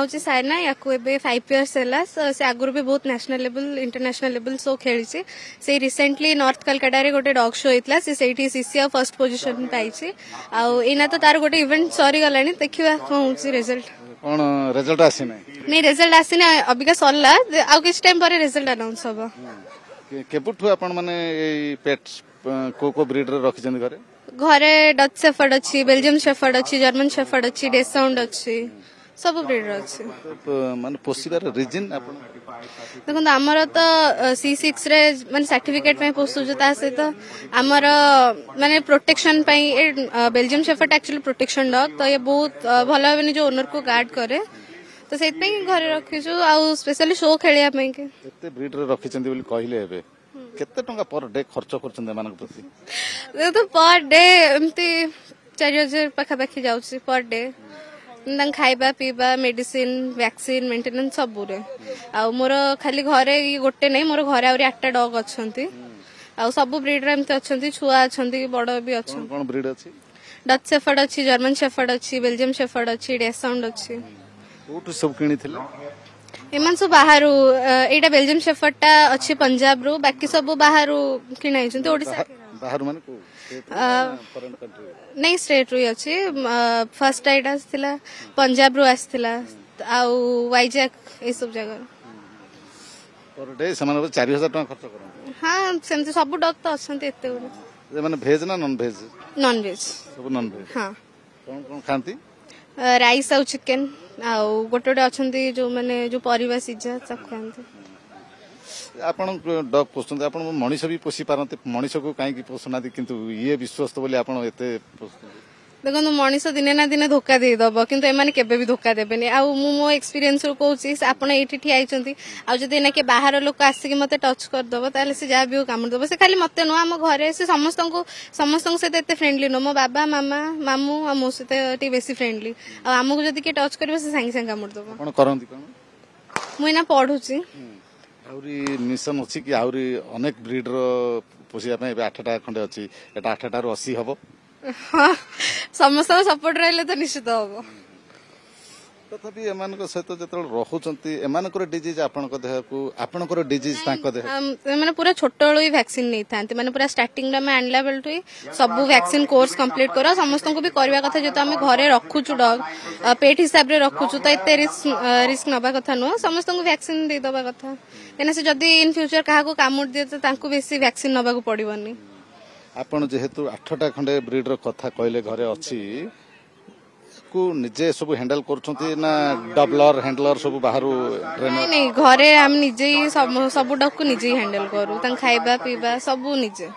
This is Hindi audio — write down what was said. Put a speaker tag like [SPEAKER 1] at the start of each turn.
[SPEAKER 1] हूँ साइना या 5 इयर्स है से आगुरी भी बहुत national level international level show खेली से रिसेंटली नॉर्थ कलकाटा गोटे डॉग शो होता से सीसीआ फर्स्ट पोजिशन पाई आना तो तार गोटे इवेंट सरी गला देखा कौन हो रिजल्ट
[SPEAKER 2] कौन रिजल्ट आसी
[SPEAKER 1] नहीं रिजल्ट आसीना अबिका सरला आउ किस टाइम पर रिजल्ट अनाउंस हम
[SPEAKER 2] केबुठु आपण माने पेट्स को ब्रीड रखिछन घरे
[SPEAKER 1] घरे डच शेफर्ड अच्छी बेल्जियम शेफर्ड अच्छी जर्मन शेफर्ड अच्छी डेसाउंड अच्छी सब ब्रीडर अच्छी
[SPEAKER 2] माने पोसिबार रीजन आपण
[SPEAKER 1] देखो आमर तो C6 रे माने सर्टिफिकेट में पोसु सहित आमर माने protection Belgium shepherd actually protection dog तो ये बहुत भल भाव जो ओनर को गार्ड करे तो से घर रखीचु आउ स्पेशली शो खेलिया के
[SPEAKER 2] एते ब्रीडर रखिछन बोली कहले हेबे केते टंका पर डे खर्च करछन मानक प्रति
[SPEAKER 1] तो पर डे एमती 4000 पाखा पाखी जाउची पर डे खाइबा पीबा मेडिसिन वैक्सीन मेंटेनेंस सब आ मोर खाली घरे गोटे नहीं मोर घरे आउरी 8टा डॉग अच्छंती आ सब ब्रीडर एमती अच्छंती छुआ अच्छंती बड़ भी अच्छंती
[SPEAKER 2] कोन ब्रीड अछि
[SPEAKER 1] डच शेफर्ड अच्छी जर्मन शेफर्ड अच्छी बेल्जियम शेफर्ड अच्छी डेसाउंड अच्छी
[SPEAKER 2] कोठु सब किनी थिले
[SPEAKER 1] एमन सब बाहर एटा बेल्जियम शेफर्ड टा अच्छी पंजाब रो बाकी सब बाहर किना हिचंती ओडिसा
[SPEAKER 2] बाहर माने को फॉरेन कंट्री
[SPEAKER 1] नहीं स्टेट रू अच्छी फर्स्ट टाइट आसला पंजाब रू आसला आउ वाइजैक ए सब जगह
[SPEAKER 2] पर डे समान 4000 टका खर्च करन
[SPEAKER 1] हां सेमती सब डॉग तो अछंती एते गुड
[SPEAKER 2] माने भेज ना नॉन भेज सब नॉन भेज
[SPEAKER 1] हां
[SPEAKER 2] कोन कोन खांती
[SPEAKER 1] राइस आउ चिकन आउ गोटे अच्छी जो माने जो परिवा सिझा सब खाते
[SPEAKER 2] आपण डॉग पोसते आपण मनीष भी पोसी पारते मनीष को कहीं पोसना किंतु ये विश्वस्त बोली आपण एते
[SPEAKER 1] देखो मनीष दिने ना दिने धोखा देदब किंतु एमाने केबे भी धोखा देबेनी आ मो एक्सपीरियंस रो कहूची आपण एठी ठिया आइचंती आ जदी एना के बाहर लोक आसी मते टच कर दबो ताले से जा भी काम दबो से खाली मते न हम घरे से समस्तन से एते फ्रेंडली न मो बाबा मामा मामू आ मो से टी बेसी फ्रेंडली आ हमकु जदी के टच करबो से संगे संगे काम दबो
[SPEAKER 2] कोन करंती कोन
[SPEAKER 1] मुई ना पढुची
[SPEAKER 2] आउरी मिशन अछि कि आउरी अनेक ब्रीडर पोसिया पे 8टा खंडे अछि एटा 8टा रु 80 हबो
[SPEAKER 1] हाँ समस्त सपोर्ट रहिले तो निश्चित हम
[SPEAKER 2] तथापि एमान सहित जो रोचंती एमानकर डिजीज आपनक देह को आपनकर डिजीज तांक देह
[SPEAKER 1] माने पूरा छोट ही वैक्सीन नहीं थांती माने पूरा स्टार्टिंग में आनला बेल टू सब वैक्सीन कोर्स कंप्लीट करो समस्त को भी करवा कथा जेतो हम घरे रखुचु डॉग पेट हिसाब रे रखुचु तो एते रिस्क नबा कथा न समस्त को वैक्सीन दे दबा कथा एना से जदी इन फ्यूचर काहा को कामुट दिए तो तांको बेसी वैक्सीन नबा को पड़िबनी
[SPEAKER 2] आपण जेहेतु 8टा खंडे ब्रीडर कथा कहले घरे अछि को निजे सब हैंडल करछंती ना डबलर हैंडलर सब बाहर ट्रेनर
[SPEAKER 1] नहीं घरे हम निजे ही सब डॉग को निजे ही हैंडल करू तं खाइबा पीबा सब निजे